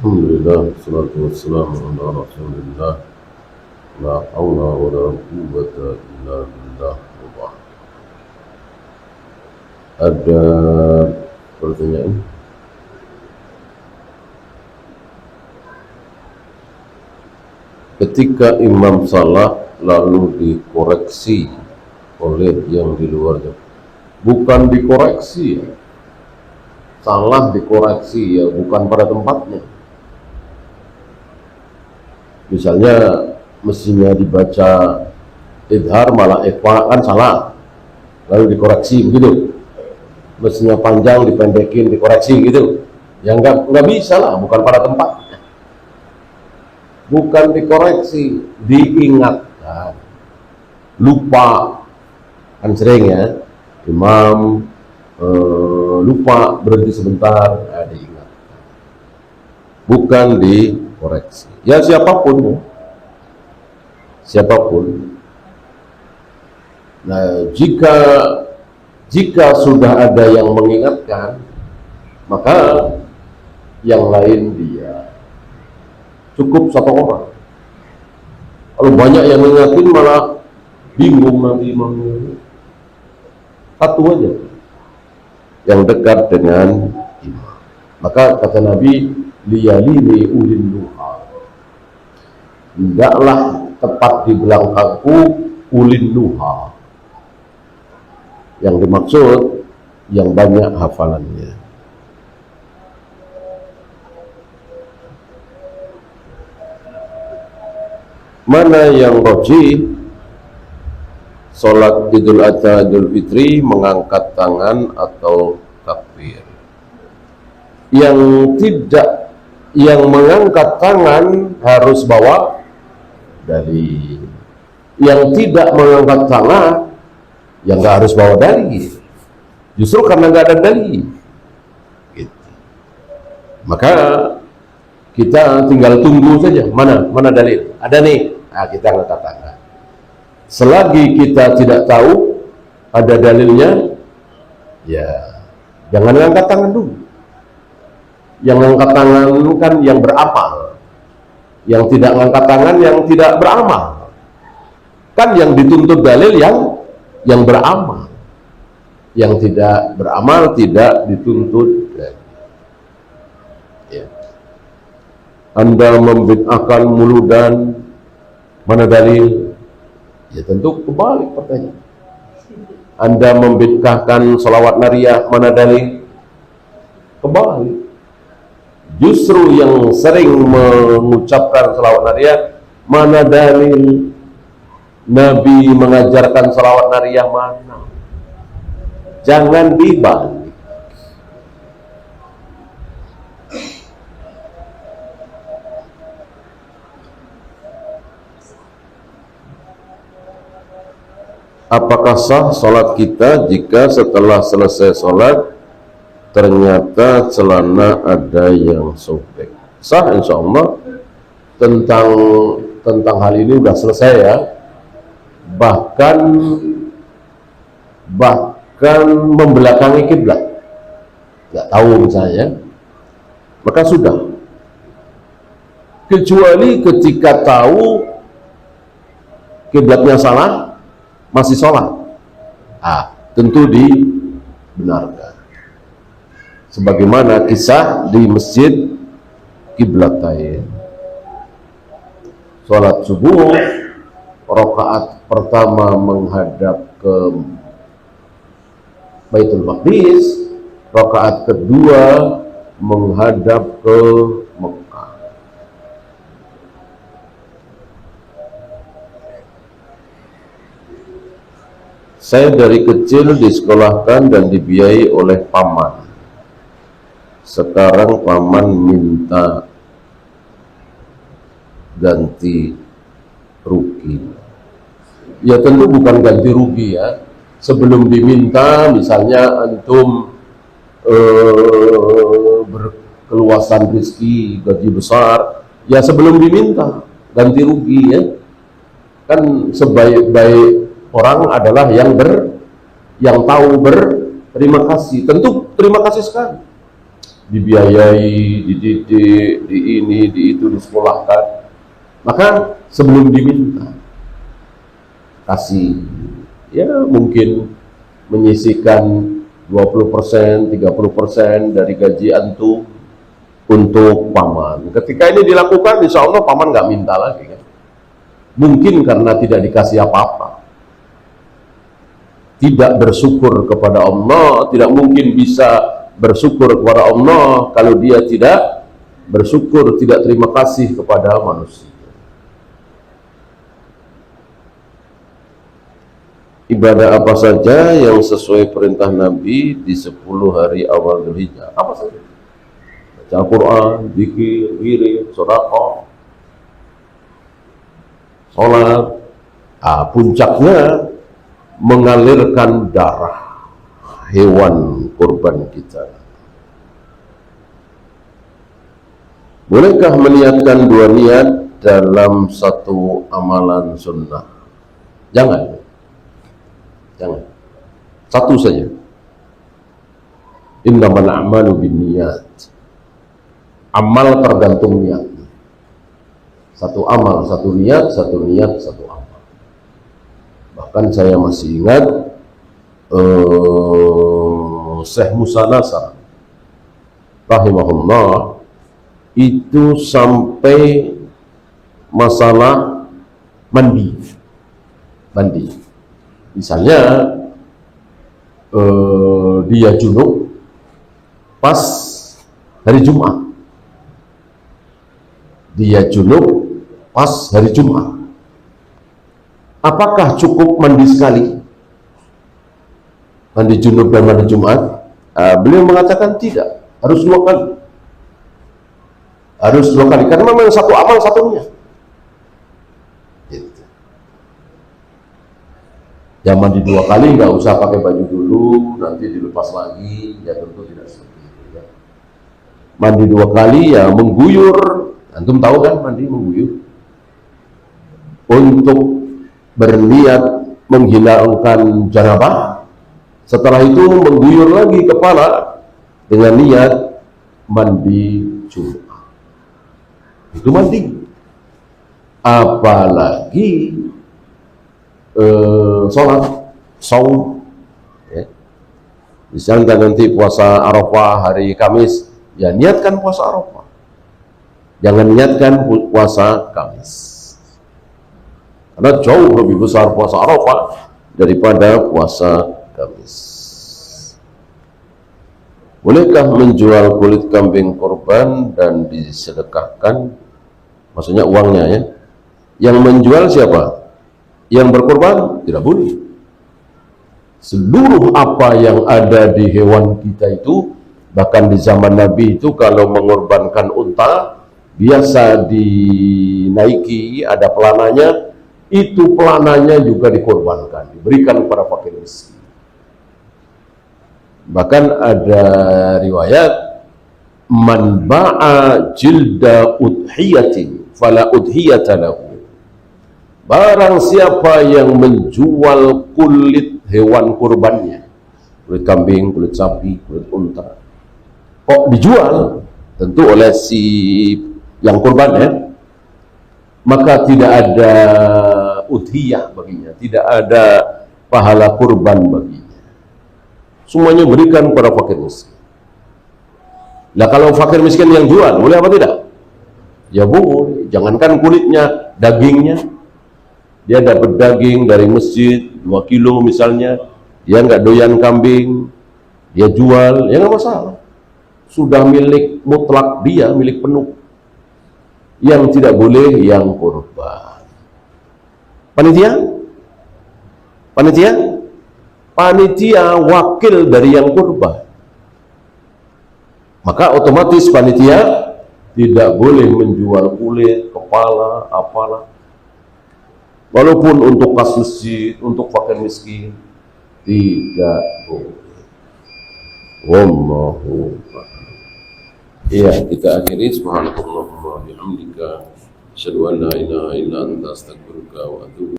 Alhamdulillah, salatu wassalamu ala rasulillah. La hawla wa la quwwata illa billah. Ada pertanyaan? Ketika imam salah lalu dikoreksi oleh yang di luarnya, bukan dikoreksi ya, salah dikoreksi ya, bukan pada tempatnya. Misalnya mestinya dibaca idhar malah ikhfa, kan salah, lalu dikoreksi begitu. Mestinya panjang dipendekin, dikoreksi gitu ya, nggak bisa lah, bukan pada tempatnya. Bukan dikoreksi, diingatkan. Lupa kan sering ya, imam lupa berhenti sebentar, diingatkan, bukan dikoreksi. Ya siapapun. Nah, jika sudah ada yang mengingatkan, maka yang lain dia cukup satu orang. Kalau banyak yang mengingatkan malah bingung nanti imamnya. Satu aja yang dekat dengan imam. Maka kata Nabi, liyalini ulil nuha, hendaklah tepat di belakangku ulil nuha. Yang dimaksud yang banyak hafalannya. Mana yang rajih, sholat Idul Adha Idul Fitri mengangkat tangan atau takbir? Yang mengangkat tangan harus bawa dalil. Yang tidak mengangkat tangan yang nggak harus bawa dalil. Justru karena nggak ada dalil gitu. Maka kita tinggal tunggu saja, mana dalil, ada nih, nah kita angkat tangan. Selagi kita tidak tahu ada dalilnya, ya jangan angkat tangan dulu. Yang angkat tangan kan yang beramal, yang tidak angkat tangan yang tidak beramal. Kan yang dituntut dalil yang beramal, yang tidak beramal tidak dituntut dalil. Ya. Anda membid'ahkan muludan, mana dalil? Ya tentu kebalik pertanyaan. Anda membid'ahkan sholawat nariyah, mana dalil? Kebalik. Justru yang sering mengucapkan sholawat nariyah, mana dalil? Nabi mengajarkan sholawat nariyah mana? Jangan dibalik. Apakah sah sholat kita jika setelah selesai sholat ternyata celana ada yang sobek? Sah insya Allah. Tentang hal ini udah selesai ya. Bahkan membelakangi kiblat, nggak tahu misalnya, maka sudah. Kecuali ketika tahu kiblatnya salah, masih sholat, tentu dibenarkan. Sebagaimana kisah di masjid Qiblatain, sholat subuh, rakaat pertama menghadap ke Baitul Maqdis, rakaat kedua menghadap ke Mekah. Saya dari kecil disekolahkan dan dibiayai oleh paman. Sekarang paman minta ganti rugi. Ya tentu bukan ganti rugi ya. Sebelum diminta, misalnya antum berkeluasan rezeki, gaji besar, ya sebelum diminta ganti rugi ya. Kan sebaik-baik orang adalah yang tahu berterima kasih. Tentu terima kasih sekali. dibiayai, dididik, di ini, di itu, disekolahkan, maka sebelum diminta kasih, ya mungkin menyisihkan 20%, 30% dari gaji antum untuk paman. Ketika ini dilakukan, insya Allah paman nggak minta lagi kan? Mungkin karena tidak dikasih apa-apa, tidak bersyukur kepada Allah. Tidak mungkin bisa bersyukur kepada Allah kalau dia tidak bersyukur, tidak terima kasih kepada manusia. Ibadah apa saja yang sesuai perintah Nabi di 10 hari awal Dzulhijjah? Apa saja? Baca Al-Quran, zikir, wirid, sedekah, sholat. Puncaknya mengalirkan darah hewan kurban kita. Bolehkah meniatkan 2 niat dalam satu amalan sunnah? Jangan. Satu saja. Innamal a'malu binniyat. Amal tergantung niat. Satu amal, satu niat, satu niat, satu amal. Bahkan saya masih ingat Syekh Musa Nasar rahimahullah itu sampai masalah mandi. Misalnya dia junub pas hari Jumat. Apakah cukup mandi sekali? Mandi junub dan mandi Jumat? Beliau mengatakan tidak, harus 2 kali. Harus 2 kali, karena memang satu amal satunya. Gitu. Ya mandi 2 kali, nggak usah pakai baju dulu, nanti dilepas lagi, ya tentu tidak seperti itu. Ya. Mandi 2 kali ya mengguyur, antum tahu kan mandi mengguyur? Untuk berniat menghilangkan janabah, setelah itu mengguyur lagi kepala dengan niat mandi Jumat. Itu mandi. Apalagi sholat, saum. Ya. Misalnya nanti puasa Arafah hari Kamis, ya niatkan puasa Arafah. Jangan niatkan puasa Kamis. Karena jauh lebih besar puasa Arafah daripada puasa Kamis. Bolehkah menjual kulit kambing korban dan disedekahkan? Maksudnya uangnya ya. Yang menjual siapa? Yang berkorban? Tidak boleh. Seluruh apa yang ada di hewan kita itu, bahkan di zaman Nabi itu kalau mengorbankan unta, biasa dinaiki, ada pelananya, itu pelananya juga dikorbankan, diberikan kepada fakir miskin. Bahkan ada riwayat, man ba'a jilda udhiyatin fala udhiyata lahu. Barang siapa yang menjual kulit hewan kurbannya, kulit kambing, kulit sapi, kulit unta, kok dijual tentu oleh si yang kurban ya, maka tidak ada udhiyah baginya, tidak ada pahala kurban baginya. Semuanya berikan kepada fakir miskin. Nah kalau fakir miskin yang jual, boleh apa tidak? Ya boleh. Jangankan kulitnya, dagingnya. Dia dapat daging dari masjid 2 kilo misalnya, dia nggak doyan kambing, dia jual, ya nggak masalah. Sudah milik mutlak dia, milik penuh. Yang tidak boleh yang kurban. Panitia wakil dari yang kurban. Maka otomatis panitia tidak boleh menjual kulit, kepala, apalah. Walaupun untuk kas masjid, untuk fakir miskin, tidak boleh. Wallahu a'lam. Iya, kita akhiri. Subhanallah wa bihamdika, asyhadu an la ilaha illa anta, astaghfiruka wa atubu